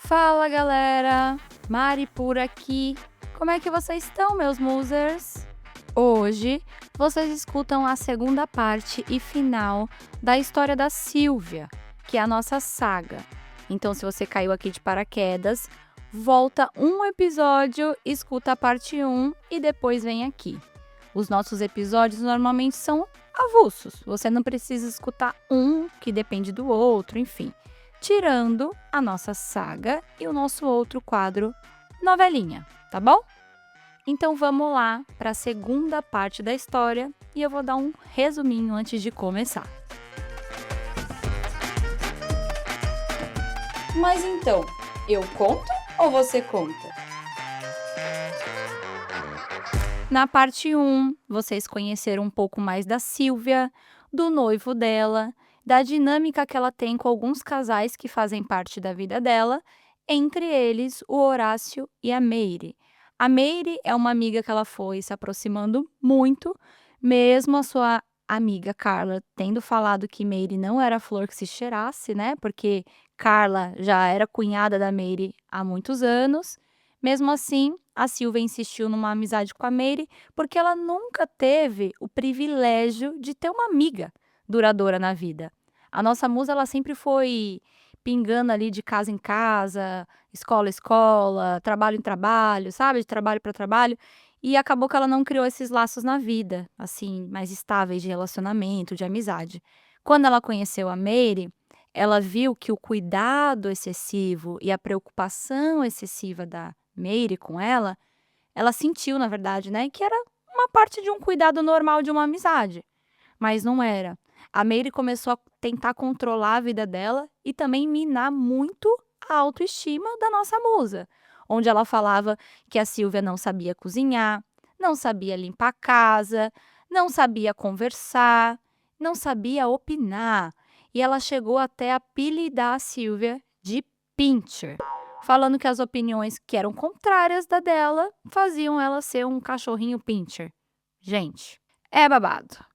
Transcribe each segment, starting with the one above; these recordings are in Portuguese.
Fala galera, Mari por aqui. Como é que vocês estão, meus musers? Hoje vocês escutam a segunda parte e final da história da Silvia, que é a nossa saga. Então, se você caiu aqui de paraquedas, volta um episódio, escuta a parte 1 e depois vem aqui. Os nossos episódios normalmente são avulsos, você não precisa escutar um que depende do outro, enfim. Tirando a nossa saga e o nosso outro quadro, novelinha, tá bom? Então vamos lá para a segunda parte da história e eu vou dar um resuminho antes de começar. Mas então, eu conto ou você conta? Na parte 1, vocês conheceram um pouco mais da Silvia, do noivo dela, da dinâmica que ela tem com alguns casais que fazem parte da vida dela, entre eles o Horácio e a Meire. A Meire é uma amiga que ela foi se aproximando muito, mesmo a sua amiga Carla tendo falado que Meire não era flor que se cheirasse, né? Porque Carla já era cunhada da Meire há muitos anos. Mesmo assim, a Silvia insistiu numa amizade com a Meire porque ela nunca teve o privilégio de ter uma amiga duradoura na vida. A nossa musa, ela sempre foi pingando ali de casa em casa, escola em escola, trabalho em trabalho, sabe, de trabalho para trabalho, e acabou que ela não criou esses laços na vida, assim, mais estáveis de relacionamento, de amizade. Quando ela conheceu a Meire, ela viu que o cuidado excessivo e a preocupação excessiva da Meire com ela sentiu, na verdade, né, que era uma parte de um cuidado normal de uma amizade, mas não era. A Meire começou a tentar controlar a vida dela e também minar muito a autoestima da nossa musa, onde ela falava que a Silvia não sabia cozinhar, não sabia limpar a casa, não sabia conversar, não sabia opinar. E ela chegou até a apelidar a Silvia de Pincher, falando que as opiniões que eram contrárias da dela faziam ela ser um cachorrinho Pincher. Gente, é babado.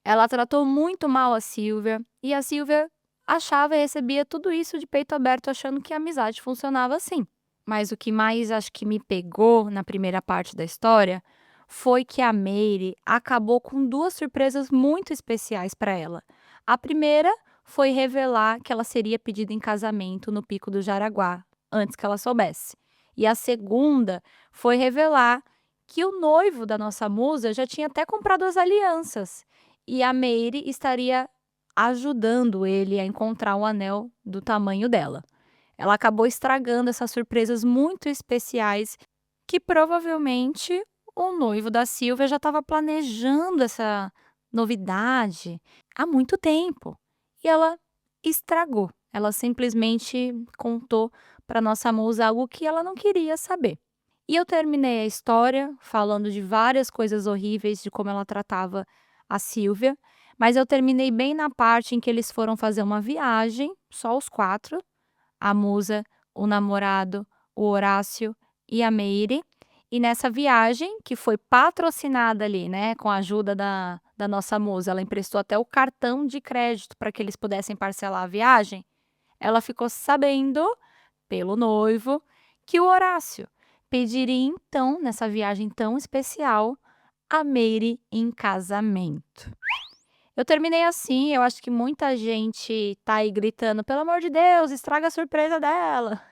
Ela tratou muito mal a Silvia e a Silvia achava e recebia tudo isso de peito aberto, achando que a amizade funcionava assim. Mas o que mais acho que me pegou na primeira parte da história foi que a Meire acabou com duas surpresas muito especiais para ela. A primeira foi revelar que ela seria pedida em casamento no Pico do Jaraguá, antes que ela soubesse. E a segunda foi revelar que o noivo da nossa musa já tinha até comprado as alianças e a Meire estaria ajudando ele a encontrar um anel do tamanho dela. Ela acabou estragando essas surpresas muito especiais que provavelmente o noivo da Silvia já estava planejando essa novidade há muito tempo. E ela estragou. Ela simplesmente contou para nossa musa algo que ela não queria saber. E eu terminei a história falando de várias coisas horríveis de como ela tratava a Silvia, mas eu terminei bem na parte em que eles foram fazer uma viagem, só os 4, a musa, o namorado, o Horácio e a Meire. E nessa viagem, que foi patrocinada ali, né, com a ajuda da nossa musa, ela emprestou até o cartão de crédito para que eles pudessem parcelar a viagem. Ela ficou sabendo, pelo noivo, que o Horácio pediria então, nessa viagem tão especial, a Meire em casamento. Eu terminei assim, eu acho que muita gente tá aí gritando: "Pelo amor de Deus, estraga a surpresa dela".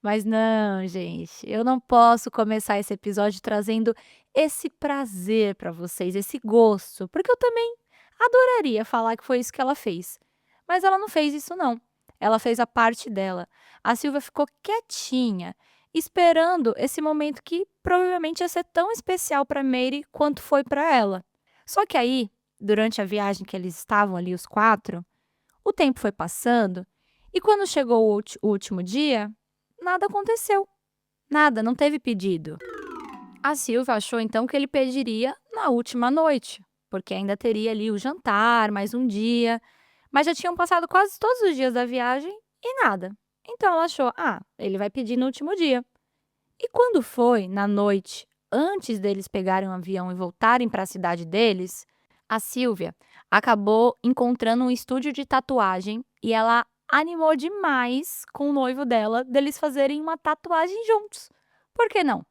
Mas não, gente, eu não posso começar esse episódio trazendo esse prazer para vocês, esse gosto, porque eu também adoraria falar que foi isso que ela fez. Mas ela não fez isso não. Ela fez a parte dela. A Silvia ficou quietinha, esperando esse momento que provavelmente ia ser tão especial para Mary quanto foi para ela. Só que aí, durante a viagem que eles estavam ali os 4, o tempo foi passando e quando chegou o último dia, nada aconteceu. Nada, não teve pedido. A Silvia achou então que ele pediria na última noite, porque ainda teria ali o jantar, mais um dia, mas já tinham passado quase todos os dias da viagem e nada. Então ela achou: "Ah, ele vai pedir no último dia". E quando foi na noite, antes deles pegarem um avião e voltarem para a cidade deles, a Silvia acabou encontrando um estúdio de tatuagem e ela animou demais com o noivo dela, deles fazerem uma tatuagem juntos. Por que não?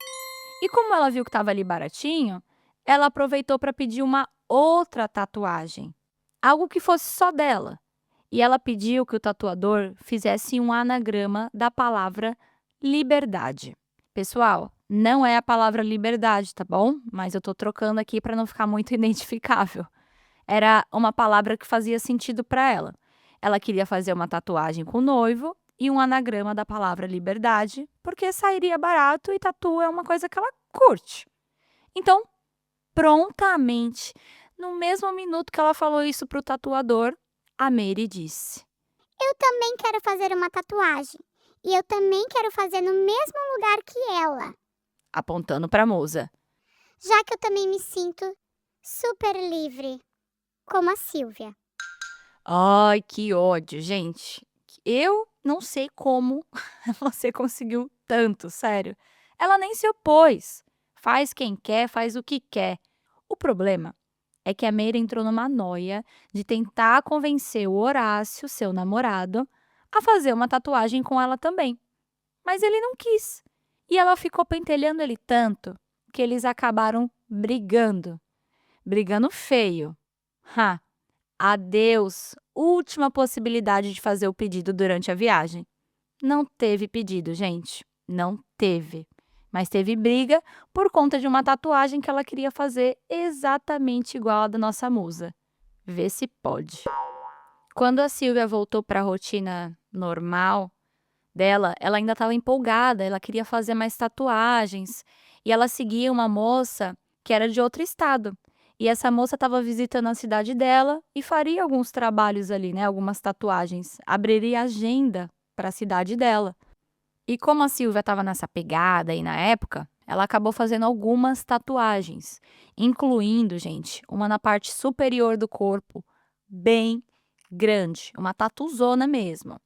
E como ela viu que estava ali baratinho, ela aproveitou para pedir uma outra tatuagem, algo que fosse só dela. E ela pediu que o tatuador fizesse um anagrama da palavra liberdade. Pessoal, não é a palavra liberdade, tá bom? Mas eu tô trocando aqui para não ficar muito identificável. Era uma palavra que fazia sentido para ela. Ela queria fazer uma tatuagem com o noivo e um anagrama da palavra liberdade, porque sairia barato e tatu é uma coisa que ela curte. Então, prontamente, no mesmo minuto que ela falou isso pro tatuador, a Mary disse: Eu também quero fazer uma tatuagem. E eu também quero fazer no mesmo lugar que ela, apontando para a moça. já que eu também me sinto super livre, como a Silvia. Ai, que ódio, gente. Eu não sei como você conseguiu tanto, sério. Ela nem se opôs. Faz quem quer, faz o que quer. O problema é que a Meira entrou numa noia de tentar convencer o Horácio, seu namorado, a fazer uma tatuagem com ela também. Mas ele não quis. E ela ficou pentelhando ele tanto que eles acabaram brigando. Brigando feio. Ha! Adeus, última possibilidade de fazer o pedido durante a viagem. Não teve pedido, gente. Não teve. Mas teve briga por conta de uma tatuagem que ela queria fazer exatamente igual a da nossa musa. Vê se pode. Quando a Silvia voltou para a rotina normal dela, ela ainda estava empolgada, ela queria fazer mais tatuagens. E ela seguia uma moça que era de outro estado. E essa moça estava visitando a cidade dela e faria alguns trabalhos ali, né? Algumas tatuagens. Abriria agenda para a cidade dela. E como a Silvia estava nessa pegada aí na época, ela acabou fazendo algumas tatuagens, incluindo, gente, uma na parte superior do corpo, bem grande, uma tatuzona mesmo.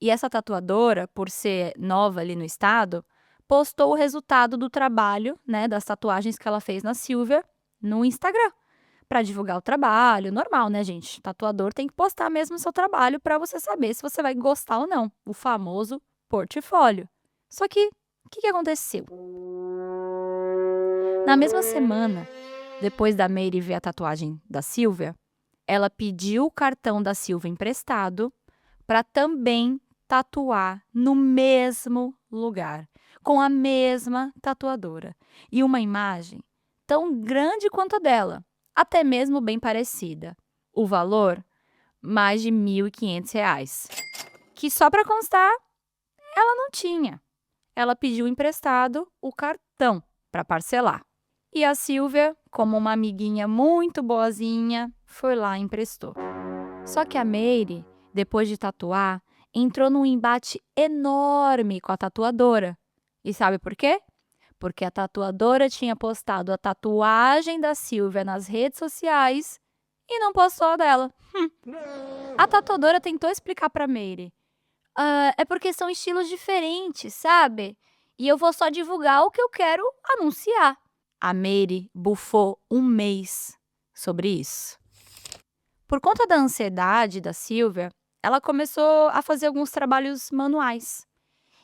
E essa tatuadora, por ser nova ali no estado, postou o resultado do trabalho, né, das tatuagens que ela fez na Silvia no Instagram, para divulgar o trabalho. Normal, né, gente? Tatuador tem que postar mesmo o seu trabalho para você saber se você vai gostar ou não. O famoso portfólio. Só que, o que aconteceu? Na mesma semana, depois da Mary ver a tatuagem da Silvia, ela pediu o cartão da Silvia emprestado para também tatuar no mesmo lugar, com a mesma tatuadora. E uma imagem tão grande quanto a dela, até mesmo bem parecida. O valor, mais de R$ 1.500, que só para constar, ela não tinha. Ela pediu emprestado o cartão para parcelar. E a Silvia, como uma amiguinha muito boazinha, foi lá e emprestou. Só que a Mary, depois de tatuar, entrou num embate enorme com a tatuadora. E sabe por quê? Porque a tatuadora tinha postado a tatuagem da Silvia nas redes sociais e não postou a dela. A tatuadora tentou explicar para Mary. É porque são estilos diferentes, sabe? E eu vou só divulgar o que eu quero anunciar. A Mary bufou um mês sobre isso. Por conta da ansiedade da Silvia, ela começou a fazer alguns trabalhos manuais.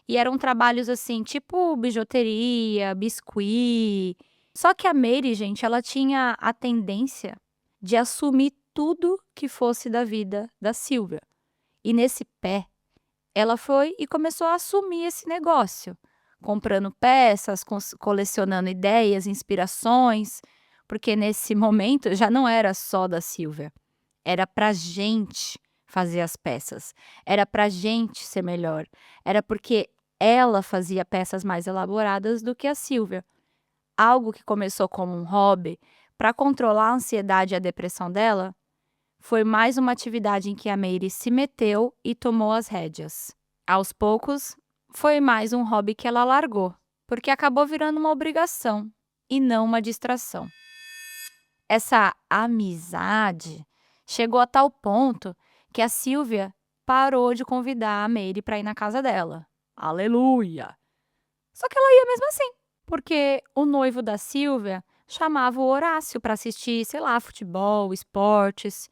E eram trabalhos assim, tipo bijuteria, biscuit. Só que a Mary, gente, ela tinha a tendência de assumir tudo que fosse da vida da Silvia. E nesse pé, ela foi e começou a assumir esse negócio, comprando peças, colecionando ideias, inspirações, porque nesse momento já não era só da Silvia. Era pra gente fazer as peças, era pra gente ser melhor, era porque ela fazia peças mais elaboradas do que a Silvia. Algo que começou como um hobby, para controlar a ansiedade e a depressão dela, foi mais uma atividade em que a Mary se meteu e tomou as rédeas. Aos poucos, foi mais um hobby que ela largou, porque acabou virando uma obrigação e não uma distração. Essa amizade chegou a tal ponto que a Silvia parou de convidar a Mary para ir na casa dela. Aleluia! Só que ela ia mesmo assim, porque o noivo da Silvia chamava o Horácio para assistir, sei lá, futebol, esportes.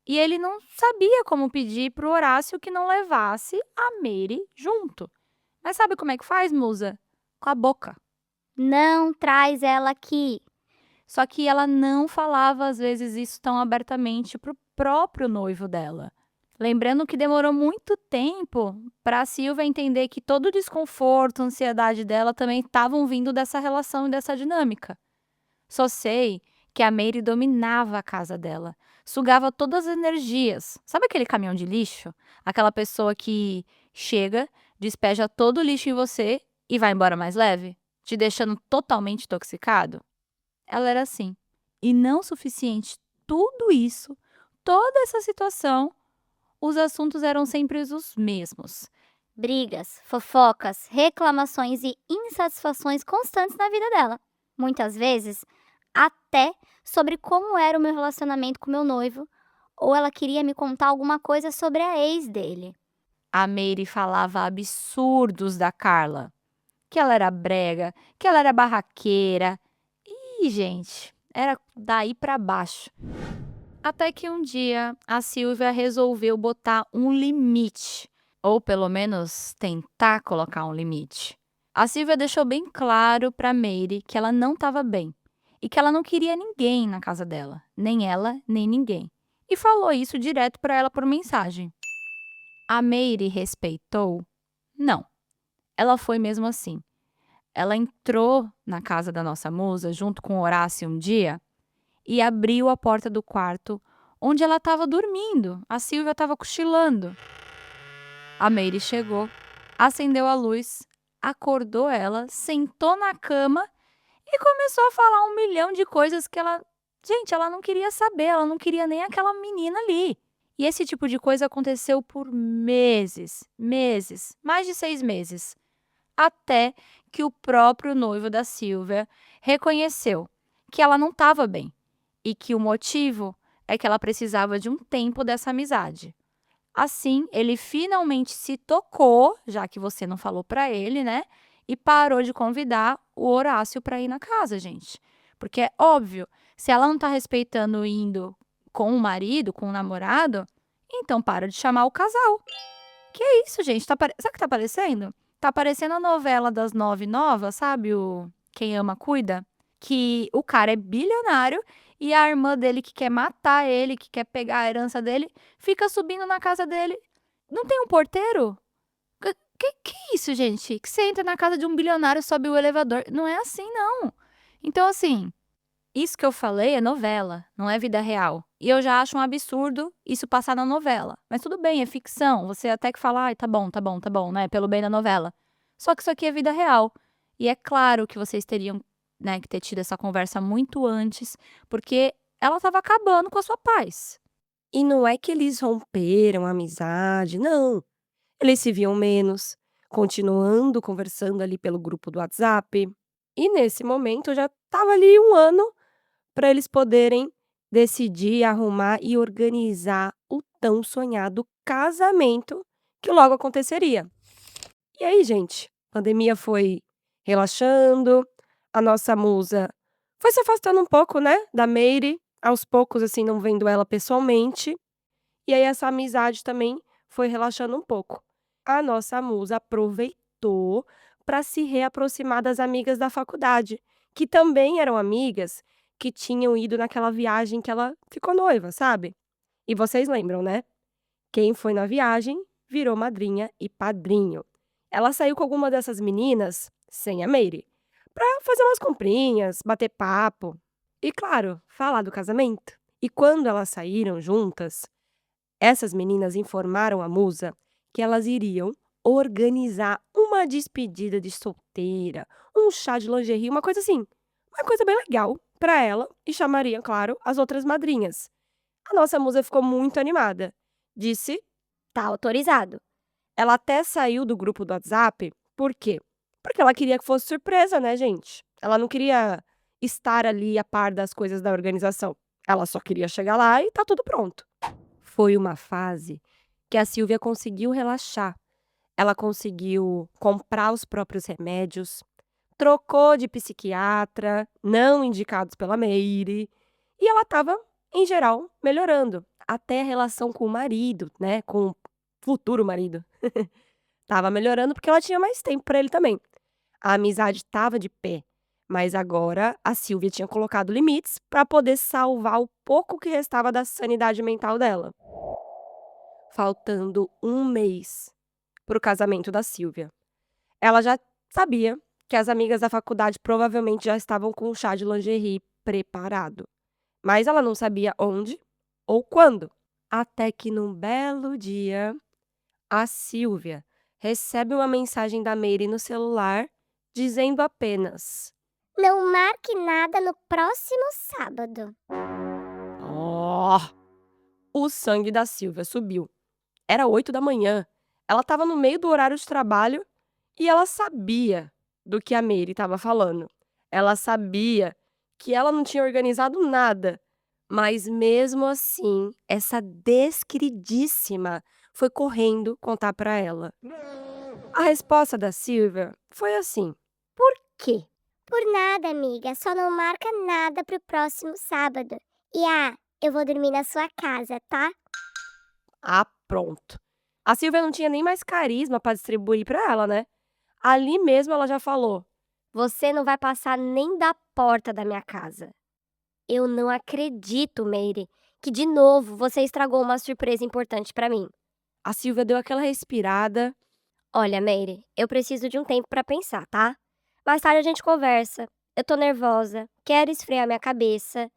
E ele não sabia como pedir para o Horácio que não levasse a Mary junto. Mas sabe como é que faz, musa? Com a boca. Não traz ela aqui. Só que ela não falava, às vezes, isso tão abertamente para o próprio noivo dela. Lembrando que demorou muito tempo para a Silvia entender que todo o desconforto, a ansiedade dela também estavam vindo dessa relação e dessa dinâmica. Só sei que a Mary dominava a casa dela, sugava todas as energias. Sabe aquele caminhão de lixo? Aquela pessoa que chega, despeja todo o lixo em você e vai embora mais leve, te deixando totalmente intoxicado? Ela era assim. E não suficiente tudo isso, toda essa situação, os assuntos eram sempre os mesmos. Brigas, fofocas, reclamações e insatisfações constantes na vida dela. Muitas vezes, até sobre como era o meu relacionamento com meu noivo, ou ela queria me contar alguma coisa sobre a ex dele. A Mary falava absurdos da Carla. Que ela era brega, que ela era barraqueira. Ih, gente, era daí pra baixo. Até que um dia a Silvia resolveu botar um limite, ou pelo menos tentar colocar um limite. A Silvia deixou bem claro para Mary que ela não estava bem e que ela não queria ninguém na casa dela, nem ela, nem ninguém. E falou isso direto para ela por mensagem. A Mary respeitou? Não. Ela foi mesmo assim. Ela entrou na casa da nossa musa junto com Horácio um dia e abriu a porta do quarto onde ela estava dormindo. A Silvia estava cochilando. A Mary chegou, acendeu a luz, acordou ela, sentou na cama e começou a falar um milhão de coisas que ela. Gente, ela não queria saber, ela não queria nem aquela menina ali. E esse tipo de coisa aconteceu por meses, meses, mais de 6 meses. Até que o próprio noivo da Silvia reconheceu que ela não estava bem e que o motivo é que ela precisava de um tempo dessa amizade. Assim, ele finalmente se tocou, já que você não falou para ele, né? E parou de convidar o Horácio para ir na casa, gente. Porque é óbvio, se ela não está respeitando indo com o marido, com o namorado, então para de chamar o casal. Que é isso, gente? Sabe o que tá parecendo? Tá parecendo a novela das 9 novas, sabe? O Quem Ama Cuida. Que o cara é bilionário e a irmã dele que quer matar ele, que quer pegar a herança dele, fica subindo na casa dele. Não tem um porteiro? Que é isso, gente? Que você entra na casa de um bilionário e sobe o elevador. Não é assim, não. Então, assim, isso que eu falei é novela, não é vida real. E eu já acho um absurdo isso passar na novela. Mas tudo bem, é ficção. Você até que fala, ai, tá bom, tá bom, tá bom, né? Pelo bem da novela. Só que isso aqui é vida real. E é claro que vocês teriam, né, que ter tido essa conversa muito antes, porque ela estava acabando com a sua paz. E não é que eles romperam a amizade, não. Eles se viam menos, continuando conversando ali pelo grupo do WhatsApp. E nesse momento já estava ali 1 ano para eles poderem decidir, arrumar e organizar o tão sonhado casamento que logo aconteceria. E aí, gente, a pandemia foi relaxando, a nossa musa foi se afastando um pouco, né, da Mary, aos poucos, assim, não vendo ela pessoalmente. E aí essa amizade também foi relaxando um pouco. A nossa musa aproveitou para se reaproximar das amigas da faculdade, que também eram amigas que tinham ido naquela viagem que ela ficou noiva, sabe? E vocês lembram, né? Quem foi na viagem virou madrinha e padrinho. Ela saiu com alguma dessas meninas, sem a Mary, pra fazer umas comprinhas, bater papo e, claro, falar do casamento. E quando elas saíram juntas, essas meninas informaram a musa que elas iriam organizar uma despedida de solteira, um chá de lingerie, uma coisa assim, uma coisa bem legal para ela e chamariam, claro, as outras madrinhas. A nossa musa ficou muito animada. Disse, Tá autorizado. ela até saiu do grupo do WhatsApp, por quê? Porque ela queria que fosse surpresa, né, gente? Ela não queria estar ali a par das coisas da organização. Ela só queria chegar lá e tá tudo pronto. Foi uma fase que a Silvia conseguiu relaxar. Ela conseguiu comprar os próprios remédios, trocou de psiquiatra, não indicados pela Meire, e ela estava em geral, melhorando. Até a relação com o marido, né, com o futuro marido, estava melhorando porque ela tinha mais tempo para ele também. A amizade estava de pé, mas agora a Silvia tinha colocado limites para poder salvar o pouco que restava da sanidade mental dela. Faltando um mês para o casamento da Silvia. Ela já sabia que as amigas da faculdade provavelmente já estavam com o chá de lingerie preparado, mas ela não sabia onde ou quando. Até que num belo dia, a Silvia recebe uma mensagem da Meire no celular dizendo apenas: Não marque nada no próximo sábado. "Ó!". O sangue da Silvia subiu. Era 8 da manhã. Ela estava no meio do horário de trabalho e ela sabia do que a Meire estava falando. Ela sabia que ela não tinha organizado nada, mas mesmo assim, essa desqueridíssima foi correndo contar para ela. A resposta da Silvia foi assim: Quê? Por nada, amiga. Só não marca nada pro próximo sábado. E eu vou dormir na sua casa, tá? "Ah, pronto". A Silvia não tinha nem mais carisma para distribuir para ela, né? Ali mesmo ela já falou: Você não vai passar nem da porta da minha casa. Eu não acredito, Meire, que de novo você estragou uma surpresa importante pra mim. a Silvia deu aquela respirada. Olha, Meire, eu preciso de um tempo pra pensar, tá? Mais tarde a gente conversa. Eu tô nervosa, quero esfriar minha cabeça.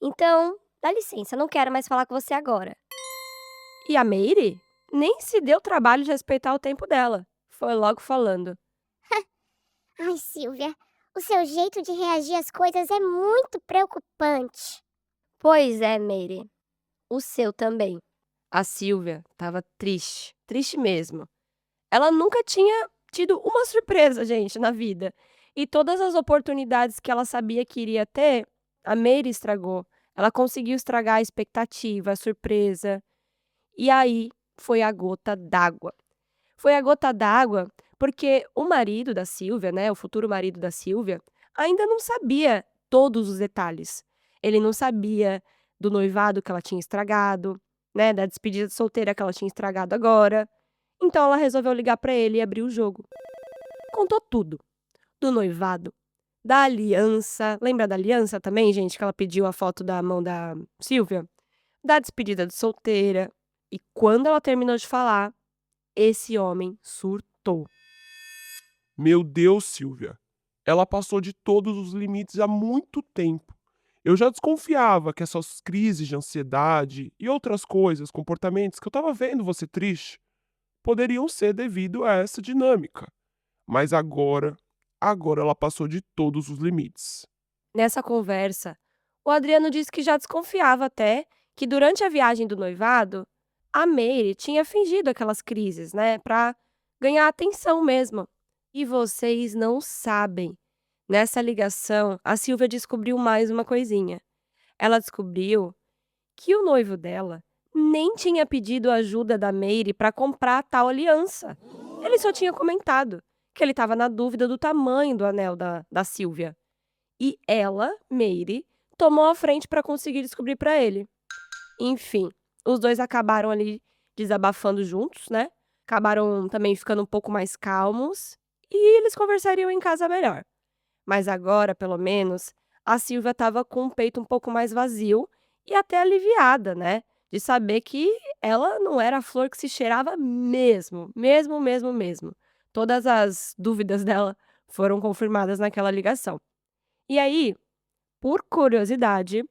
Então, dá licença, não quero mais falar com você agora. E a Meire nem se deu o trabalho de respeitar o tempo dela. Foi logo falando: Ai, Silvia, o seu jeito de reagir às coisas é muito preocupante. Pois é, Meire. O seu também. A Silvia estava triste, triste mesmo. Ela nunca tinha tido uma surpresa, gente, na vida. E todas as oportunidades que ela sabia que iria ter, a Meire estragou. Ela conseguiu estragar a expectativa, a surpresa. E aí foi a gota d'água. Foi a gota d'água porque o marido da Silvia, né, o futuro marido da Silvia, ainda não sabia todos os detalhes. Ele não sabia do noivado que ela tinha estragado, né, da despedida de solteira que ela tinha estragado agora. Então ela resolveu ligar pra ele e abrir o jogo. Contou tudo, do noivado, da aliança, lembra da aliança também, gente, que ela pediu a foto da mão da Silvia? Da despedida de solteira. E quando ela terminou de falar, esse homem surtou. Meu Deus, Silvia. Ela passou de todos os limites há muito tempo. Eu já desconfiava que essas crises de ansiedade e outras coisas, comportamentos que eu estava vendo você triste, poderiam ser devido a essa dinâmica. Mas agora ela passou de todos os limites. Nessa conversa, o Adriano disse que já desconfiava até que durante a viagem do noivado, a Meire tinha fingido aquelas crises, né, pra ganhar atenção mesmo. E vocês não sabem. Nessa ligação, a Silvia descobriu mais uma coisinha. Ela descobriu que o noivo dela nem tinha pedido ajuda da Meire para comprar a tal aliança. Ele só tinha comentado que ele estava na dúvida do tamanho do anel da Silvia. E ela, Meire, tomou a frente para conseguir descobrir para ele. Enfim, os dois acabaram ali desabafando juntos, né? Acabaram também ficando um pouco mais calmos e eles conversariam em casa melhor. Mas agora, pelo menos, a Silvia estava com o peito um pouco mais vazio e até aliviada, né? De saber que ela não era a flor que se cheirava mesmo, mesmo, mesmo, mesmo. Todas as dúvidas dela foram confirmadas naquela ligação. E aí, por curiosidade,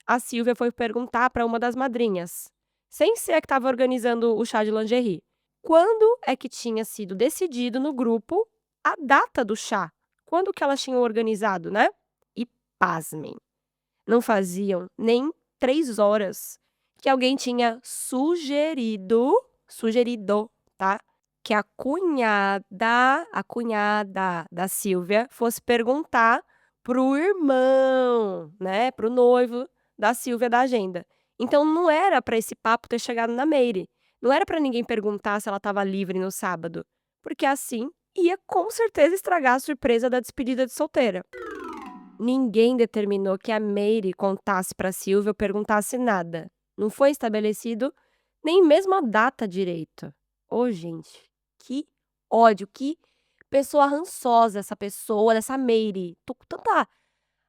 a Silvia foi perguntar para uma das madrinhas, sem ser a que estava organizando o chá de lingerie, quando é que tinha sido decidido no grupo a data do chá? Quando que elas tinham organizado, né? E pasmem, não faziam nem 3 horas que alguém tinha sugerido, tá? Que a cunhada da Silvia fosse perguntar pro irmão, né, pro noivo da Silvia da agenda. Então não era para esse papo ter chegado na Meire. Não era para ninguém perguntar se ela estava livre no sábado, porque assim ia com certeza estragar a surpresa da despedida de solteira. ninguém determinou que a Mary contasse pra Silvia ou perguntasse nada. Não foi estabelecido nem mesmo a data direito. Ô, gente, que ódio, que pessoa rançosa essa pessoa, dessa Mary. Tô com tanta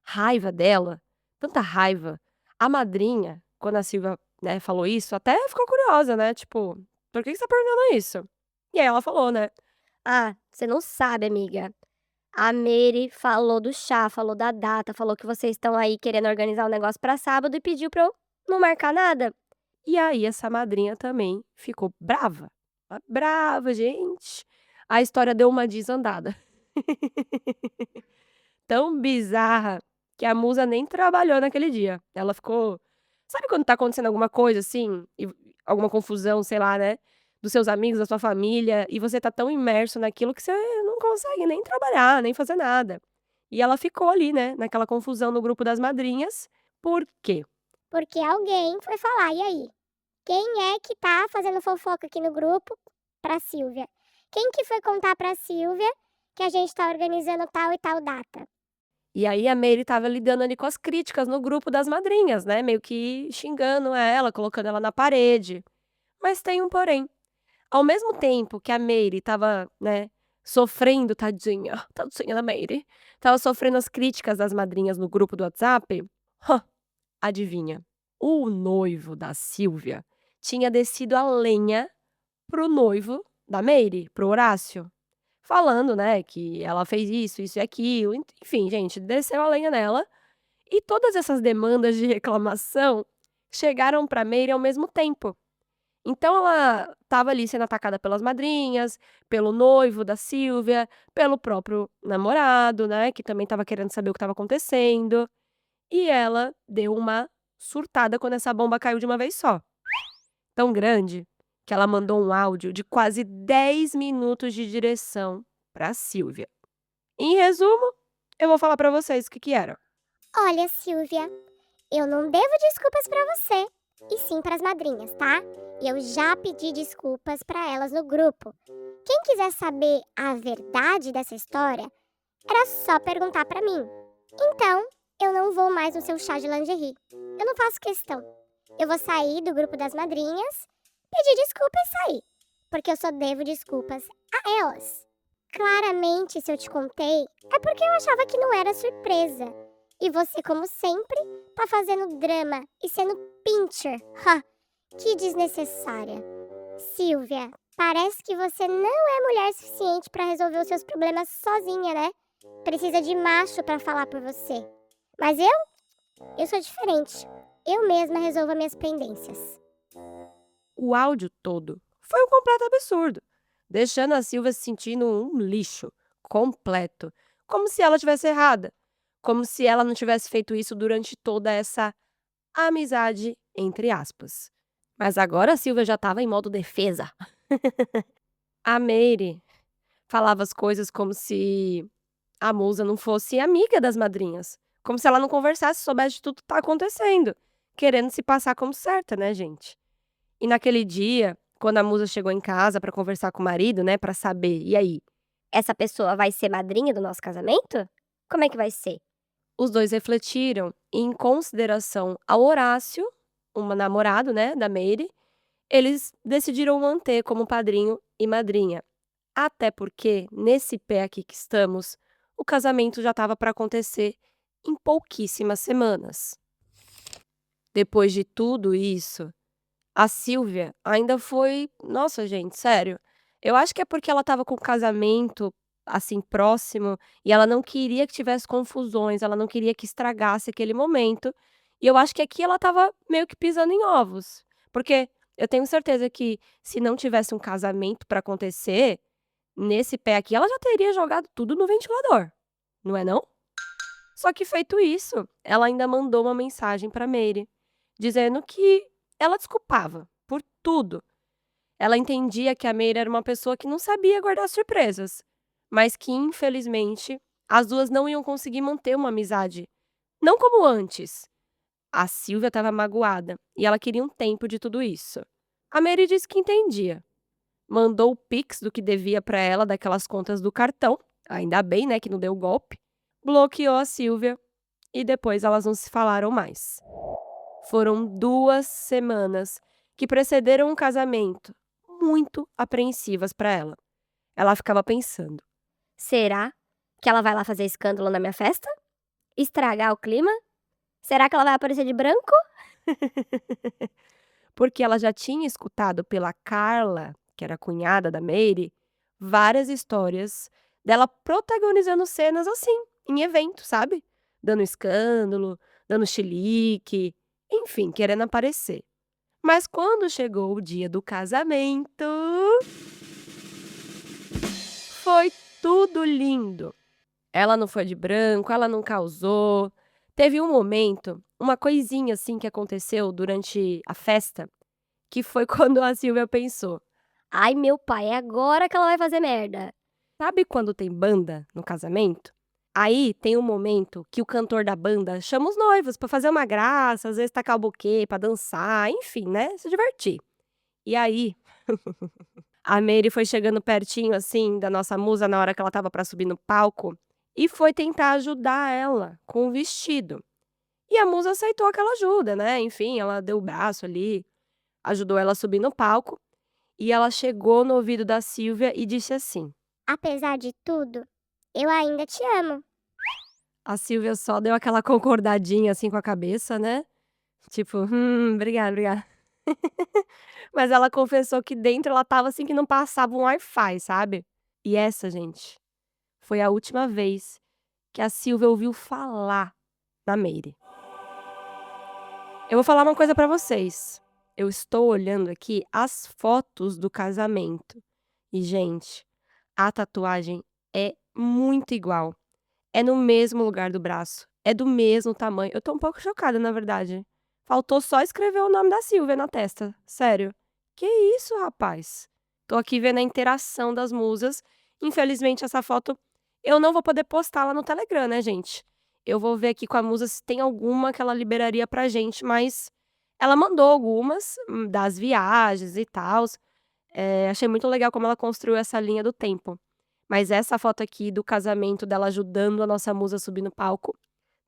raiva dela, tanta raiva. A madrinha, quando a Silvia, né, falou isso, até ficou curiosa, né? Tipo, por que você tá perguntando isso? E aí ela falou, né? Ah, você não sabe, amiga. A Mary falou do chá, falou da data, falou que vocês estão aí querendo organizar um negócio pra sábado e pediu pra eu não marcar nada. E aí essa madrinha também ficou brava. Brava, gente. A história deu uma desandada. Tão bizarra que a musa nem trabalhou naquele dia. Ela ficou, sabe quando tá acontecendo alguma coisa assim, e alguma confusão, sei lá, né, dos seus amigos, da sua família, e você tá tão imerso naquilo que você não consegue nem trabalhar, nem fazer nada. E ela ficou ali, né, naquela confusão no grupo das madrinhas. Por quê? Porque alguém foi falar, e aí? Quem é que tá fazendo fofoca aqui no grupo pra Silvia? Quem que foi contar pra Silvia que a gente tá organizando tal e tal data? E aí a Mary estava lidando ali com as críticas no grupo das madrinhas, né, meio que xingando ela, colocando ela na parede. Mas tem um porém. Ao mesmo tempo que a Mary estava, né, sofrendo, tadinha da Mary, estava sofrendo as críticas das madrinhas no grupo do WhatsApp, adivinha? O noivo da Silvia tinha descido a lenha pro noivo da Mary, pro Horácio, falando, né, que ela fez isso e aquilo, enfim, gente, desceu a lenha nela. E todas essas demandas de reclamação chegaram pra Mary ao mesmo tempo. Então ela estava ali sendo atacada pelas madrinhas, pelo noivo da Silvia, pelo próprio namorado, né, que também estava querendo saber o que estava acontecendo. E ela deu uma surtada quando essa bomba caiu de uma vez só. Tão grande que ela mandou um áudio de quase 10 minutos de direção pra Silvia. Em resumo, eu vou falar pra vocês o que que era. Olha, Silvia, eu não devo desculpas pra você, e sim pras madrinhas, tá? E eu já pedi desculpas pra elas no grupo. Quem quiser saber a verdade dessa história, era só perguntar pra mim. Então, eu não vou mais no seu chá de lingerie. Eu não faço questão. Eu vou sair do grupo das madrinhas, pedir desculpas e sair, porque eu só devo desculpas a elas. Claramente, se eu te contei, é porque eu achava que não era surpresa. E você, como sempre, tá fazendo drama e sendo pincher. Que desnecessária. Silvia, parece que você não é mulher suficiente pra resolver os seus problemas sozinha, né? Precisa de macho pra falar por você. Mas eu sou diferente. Eu mesma resolvo minhas pendências. O áudio todo foi um completo absurdo, deixando a Silvia se sentindo um lixo completo, como se ela tivesse errada, como se ela não tivesse feito isso durante toda essa amizade, entre aspas. Mas agora a Silvia já estava em modo defesa. A Mary falava as coisas como se a musa não fosse amiga das madrinhas, como se ela não conversasse, soubesse de tudo que tá acontecendo, querendo se passar como certa, né, gente? E naquele dia, quando a musa chegou em casa pra conversar com o marido, né, pra saber, e aí, essa pessoa vai ser madrinha do nosso casamento? Como é que vai ser? Os dois refletiram e, em consideração ao Horácio, um namorado, né, da Mary, eles decidiram manter como padrinho e madrinha. Até porque, nesse pé aqui que estamos, o casamento já estava para acontecer em pouquíssimas semanas. Depois de tudo isso, a Silvia ainda foi, nossa, gente, sério. Eu acho que é porque ela estava com o casamento, assim, próximo, e ela não queria que tivesse confusões, ela não queria que estragasse aquele momento. E eu acho que aqui ela estava meio que pisando em ovos. Porque eu tenho certeza que se não tivesse um casamento para acontecer, nesse pé aqui, ela já teria jogado tudo no ventilador, não é não? Só que feito isso, ela ainda mandou uma mensagem para Mary, dizendo que ela desculpava por tudo. Ela entendia que a Mary era uma pessoa que não sabia guardar surpresas, mas que, infelizmente, as duas não iam conseguir manter uma amizade, não como antes. A Silvia estava magoada e ela queria um tempo de tudo isso. A Mary disse que entendia. Mandou o Pix do que devia para ela daquelas contas do cartão, ainda bem, né, que não deu golpe. Bloqueou a Silvia e depois elas não se falaram mais. Foram 2 semanas que precederam o casamento, muito apreensivas para ela. Ela ficava pensando: Será que ela vai lá fazer escândalo na minha festa? Estragar o clima? Será que ela vai aparecer de branco? porque ela já tinha escutado pela Carla, que era a cunhada da Mary, várias histórias dela protagonizando cenas assim, em evento, sabe? Dando escândalo, dando chilique, enfim, querendo aparecer. Mas quando chegou o dia do casamento, foi tudo lindo. Ela não foi de branco, ela não causou. Teve um momento, uma coisinha assim que aconteceu durante a festa, que foi quando a Silvia pensou: Ai, meu pai, é agora que ela vai fazer merda. sabe quando tem banda no casamento? Aí tem um momento que o cantor da banda chama os noivos pra fazer uma graça, às vezes tacar o buquê pra dançar, enfim, né, se divertir. E aí, a Mary foi chegando pertinho, assim, da nossa musa na hora que ela estava pra subir no palco e foi tentar ajudar ela com o vestido. E a musa aceitou aquela ajuda, né, enfim, ela deu o braço ali, ajudou ela a subir no palco e ela chegou no ouvido da Silvia e disse assim. Apesar de tudo, eu ainda te amo. A Silvia só deu aquela concordadinha, assim, com a cabeça, né, tipo: obrigada, obrigada". Mas ela confessou que dentro ela estava, assim, que não passava um Wi-Fi, sabe. E essa, gente, foi a última vez que a Silvia ouviu falar na Mary. Eu vou falar uma coisa pra vocês, eu estou olhando aqui as fotos do casamento e, gente, a tatuagem é muito igual. É no mesmo lugar do braço, é do mesmo tamanho. Eu tô um pouco chocada, na verdade. Faltou só escrever o nome da Silvia na testa, sério. Que isso, rapaz? Tô aqui vendo a interação das musas. Infelizmente, essa foto eu não vou poder postar lá no Telegram, né, gente? Eu vou ver aqui com a musa se tem alguma que ela liberaria pra gente, mas ela mandou algumas, das viagens e tals. Achei muito legal como ela construiu essa linha do tempo. Mas essa foto aqui do casamento dela ajudando a nossa musa a subir no palco,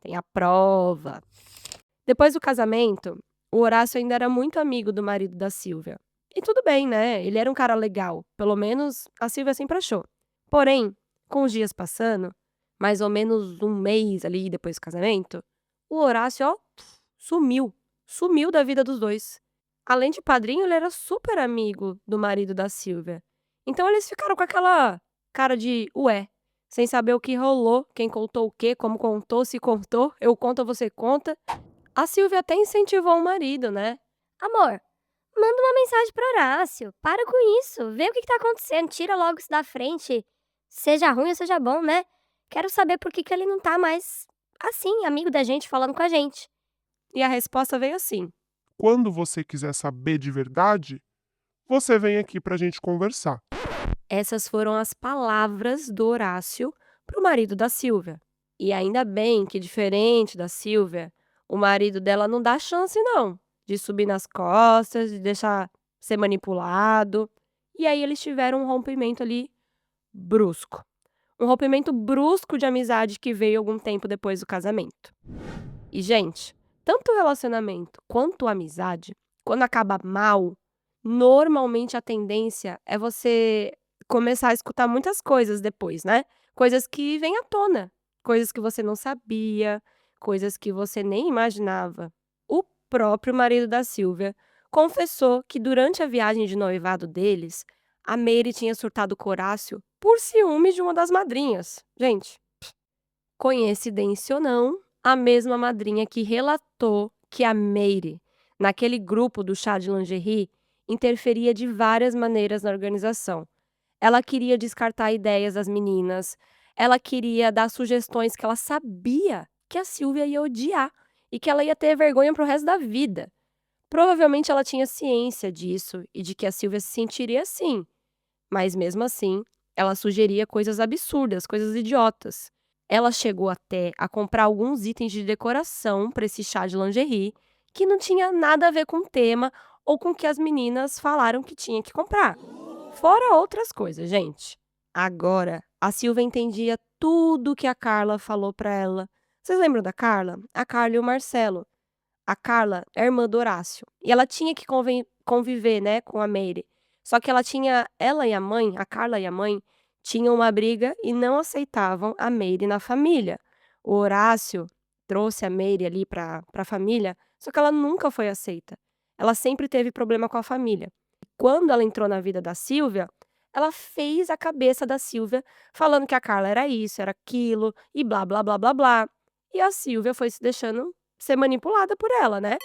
tem a prova. Depois do casamento, o Horácio ainda era muito amigo do marido da Silvia. E tudo bem, né, ele era um cara legal, pelo menos a Silvia sempre achou. Porém, com os dias passando, mais ou menos um mês ali depois do casamento, o Horácio, ó, sumiu da vida dos dois. Além de padrinho, ele era super amigo do marido da Silvia. Então eles ficaram com aquela cara de ué, sem saber o que rolou, quem contou o quê, como contou, se contou, eu conto ou você conta. A Silvia até incentivou o marido, né. Amor, manda uma mensagem pro Horácio. Para com isso. Vê o que tá acontecendo. Tira logo isso da frente. Seja ruim ou seja bom, né? Quero saber por que que ele não tá mais assim, amigo da gente, falando com a gente. E a resposta veio assim: Quando você quiser saber de verdade, você vem aqui pra gente conversar. essas foram as palavras do Horácio para o marido da Silvia. E ainda bem que, diferente da Silvia, o marido dela não dá chance não, de subir nas costas, de deixar ser manipulado. E aí eles tiveram um rompimento ali brusco. Um rompimento brusco de amizade que veio algum tempo depois do casamento. E, gente, tanto o relacionamento quanto a amizade, quando acaba mal, normalmente a tendência é você começar a escutar muitas coisas depois, né? Coisas que vêm à tona, coisas que você não sabia, coisas que você nem imaginava. O próprio marido da Silvia confessou que durante a viagem de noivado deles, a Mary tinha surtado com Horácio por ciúme de uma das madrinhas. Gente, coincidência ou não, a mesma madrinha que relatou que a Mary, naquele grupo do chá de lingerie, interferia de várias maneiras na organização. Ela queria descartar ideias das meninas, ela queria dar sugestões que ela sabia que a Silvia ia odiar e que ela ia ter vergonha pro resto da vida. Provavelmente ela tinha ciência disso e de que a Silvia se sentiria assim, mas mesmo assim, ela sugeria coisas absurdas, coisas idiotas. Ela chegou até a comprar alguns itens de decoração para esse chá de lingerie que não tinha nada a ver com o tema ou com o que as meninas falaram que tinha que comprar. Fora outras coisas, gente. Agora, a Silvia entendia tudo que a Carla falou para ela Vocês lembram da Carla? A Carla e o Marcelo. A Carla é irmã do Horácio. E ela tinha que conviver, né, com a Mary. Só que ela e a mãe, a Carla e a mãe, tinham uma briga e não aceitavam a Mary na família. O Horácio trouxe a Mary ali pra família, só que ela nunca foi aceita. Ela sempre teve problema com a família. Quando ela entrou na vida da Silvia, ela fez a cabeça da Silvia, falando que a Carla era isso, era aquilo, e blá, blá, blá, blá, blá. E a Silvia foi se deixando ser manipulada por ela, né.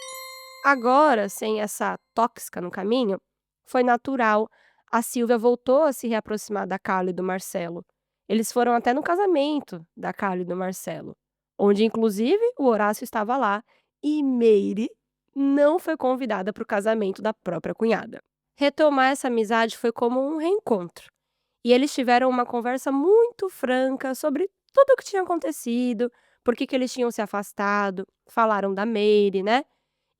Agora, sem essa tóxica no caminho, foi natural. A Silvia voltou a se reaproximar da Carla e do Marcelo. Eles foram até no casamento da Carla e do Marcelo, onde inclusive o Horácio estava lá e Meire não foi convidada para o casamento da própria cunhada. Retomar essa amizade foi como um reencontro. E eles tiveram uma conversa muito franca sobre tudo o que tinha acontecido, por que eles tinham se afastado, falaram da Meire, né.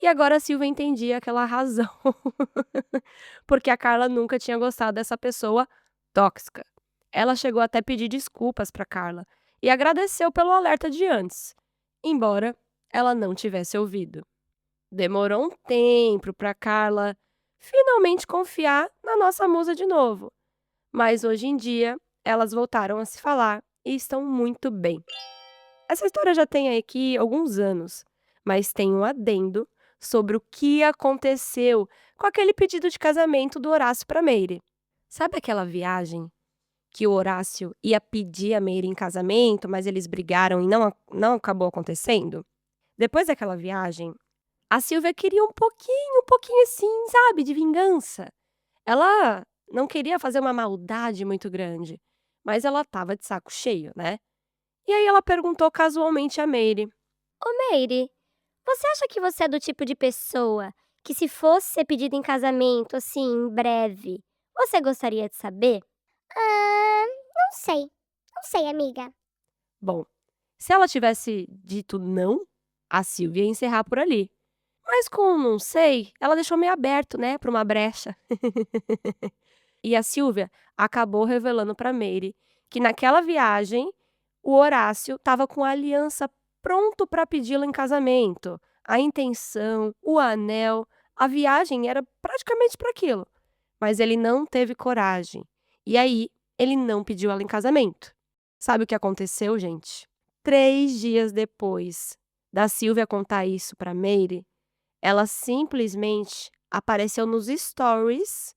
E agora a Silvia entendia aquela razão, porque a Carla nunca tinha gostado dessa pessoa tóxica. Ela chegou até pedir desculpas para Carla e agradeceu pelo alerta de antes, embora ela não tivesse ouvido. Demorou um tempo para Carla finalmente confiar na nossa musa de novo, mas hoje em dia elas voltaram a se falar e estão muito bem. Essa história já tem aqui alguns anos, mas tem um adendo sobre o que aconteceu com aquele pedido de casamento do Horácio para Meire. Sabe aquela viagem que o Horácio ia pedir a Meire em casamento, mas eles brigaram e não acabou acontecendo? Depois daquela viagem, a Silvia queria um pouquinho assim, sabe, de vingança. Ela não queria fazer uma maldade muito grande, mas ela estava de saco cheio, né? E aí ela perguntou casualmente a Meire. Ô Meire, você acha que você é do tipo de pessoa que se fosse ser pedida em casamento, assim, em breve, você gostaria de saber? Não sei. Não sei, amiga. Bom, se ela tivesse dito não, a Silvia ia encerrar por ali. Mas com o não sei, ela deixou meio aberto, né, para uma brecha. E a Silvia acabou revelando para Meire que naquela viagem o Horácio estava com a aliança pronto para pedi-la em casamento. A intenção, o anel, a viagem era praticamente para aquilo. Mas ele não teve coragem. E aí, ele não pediu ela em casamento. Sabe o que aconteceu, gente? 3 dias depois da Silvia contar isso para Meire, ela simplesmente apareceu nos stories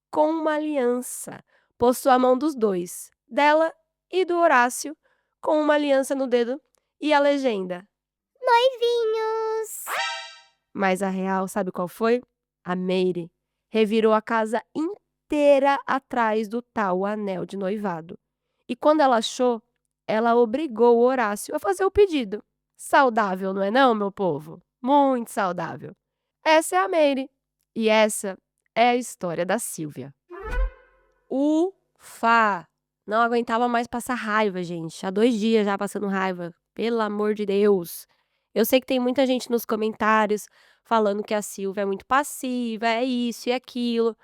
com uma aliança. Postou a mão dos dois, dela e do Horácio, com uma aliança no dedo e a legenda. Noivinhos! Mas a real, sabe qual foi? A Meire revirou a casa inteira atrás do tal anel de noivado. E quando ela achou, ela obrigou o Horácio a fazer o pedido. Saudável, não é não, meu povo? Muito saudável. Essa é a Meire. E essa é a história da Silvia. Ufa! Não aguentava mais passar raiva, gente. Há 2 dias já passando raiva. Pelo amor de Deus. Eu sei que tem muita gente nos comentários falando que a Silvia é muito passiva, é isso e aquilo.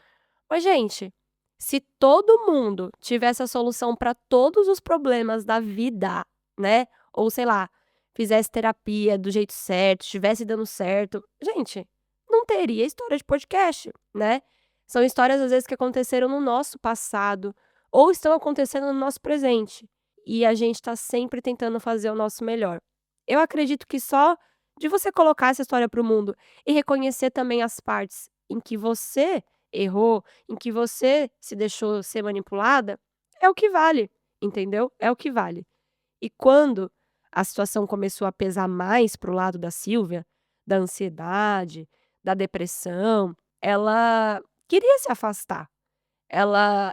Mas, gente, se todo mundo tivesse a solução para todos os problemas da vida, né? Ou sei lá, fizesse terapia do jeito certo, estivesse dando certo, gente, não teria história de podcast, né? São histórias às vezes que aconteceram no nosso passado ou estão acontecendo no nosso presente. E a gente está sempre tentando fazer o nosso melhor. Eu acredito que só de você colocar essa história para o mundo e reconhecer também as partes em que você errou, em que você se deixou ser manipulada, é o que vale, entendeu? É o que vale. E quando a situação começou a pesar mais pro lado da Silvia, da ansiedade, da depressão, ela queria se afastar.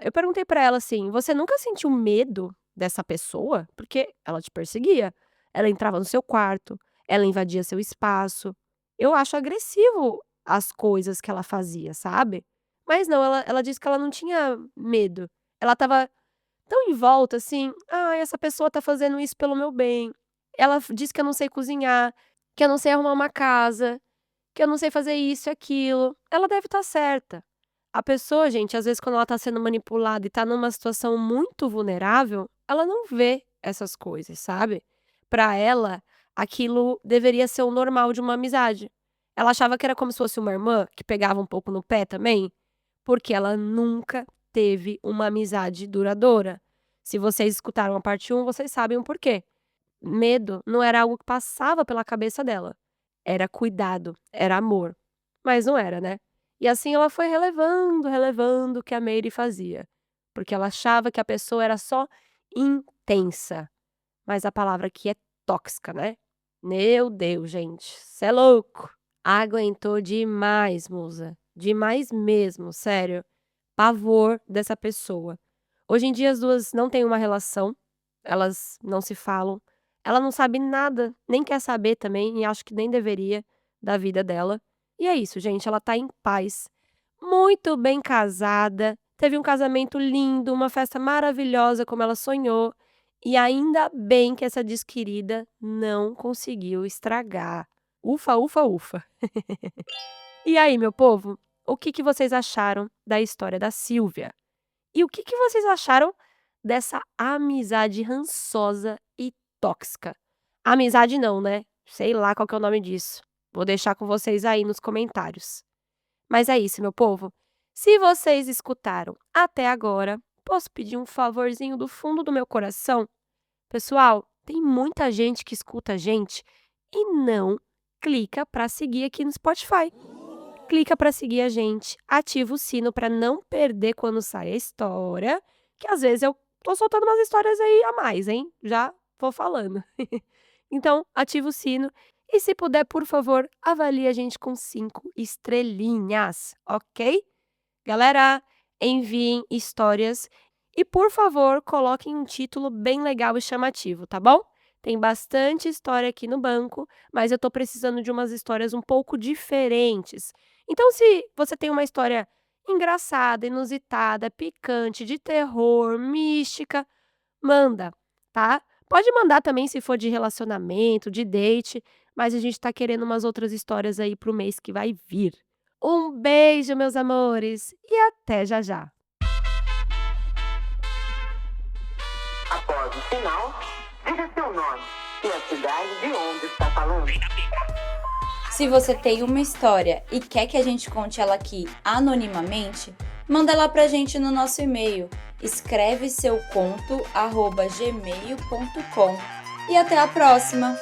Eu perguntei pra ela assim: "Você nunca sentiu medo dessa pessoa?" Porque ela te perseguia. Ela entrava no seu quarto, ela invadia seu espaço. Eu acho agressivo as coisas que ela fazia, sabe. Mas não, ela disse que ela não tinha medo. Ela estava tão em volta assim: "Ai, essa pessoa tá fazendo isso pelo meu bem. Ela disse que eu não sei cozinhar, que eu não sei arrumar uma casa, que eu não sei fazer isso e aquilo. Ela deve estar certa." A pessoa, gente, às vezes quando ela tá sendo manipulada e tá numa situação muito vulnerável, ela não vê essas coisas, sabe. Pra ela, Aquilo deveria ser o normal de uma amizade. Ela achava que era como se fosse uma irmã que pegava um pouco no pé também, porque ela nunca teve uma amizade duradoura. Se vocês escutaram a parte 1, vocês sabem o porquê. Medo não era algo que passava pela cabeça dela. Era cuidado, era amor. Mas não era, né? E assim ela foi relevando o que a Mary fazia. Porque ela achava que a pessoa era só intensa. Mas a palavra aqui é tóxica, né? Meu Deus, gente, cê é louco. Aguentou demais, musa. Demais mesmo, sério. Pavor dessa pessoa. Hoje em dia as duas não têm uma relação, elas não se falam. Ela não sabe nada, nem quer saber também, e acho que nem deveria, da vida dela. E é isso, gente, ela tá em paz, muito bem casada, teve um casamento lindo, uma festa maravilhosa como ela sonhou, e ainda bem que essa desquerida não conseguiu estragar. Ufa, ufa, ufa. E aí, meu povo, o que que vocês acharam da história da Silvia? E o que que vocês acharam dessa amizade rançosa e tóxica? Amizade não, né? Sei lá qual que é o nome disso. Vou deixar com vocês aí nos comentários. Mas é isso, meu povo. Se vocês escutaram até agora, posso pedir um favorzinho do fundo do meu coração? Pessoal, tem muita gente que escuta a gente e não clica para seguir aqui no Spotify. Clica para seguir a gente, ativa o sino para não perder quando sai a história, que às vezes eu tô soltando umas histórias aí a mais, hein? Já vou falando. Então, ativa o sino e se puder, por favor, avalie a gente com 5 estrelinhas, ok? Galera, enviem histórias e, por favor, coloquem um título bem legal e chamativo, tá bom? Tem bastante história aqui no banco, mas eu tô precisando de umas histórias um pouco diferentes. Então, se você tem uma história engraçada, inusitada, picante, de terror, mística, manda, tá? Pode mandar também se for de relacionamento, de date, mas a gente tá querendo umas outras histórias aí pro mês que vai vir. Um beijo, meus amores, e até já já. Após o sinal, diga seu nome e a cidade de onde está falando. Se você tem uma história e quer que a gente conte ela aqui anonimamente, manda lá pra gente no nosso e-mail escreveseuconto@gmail.com. E até a próxima!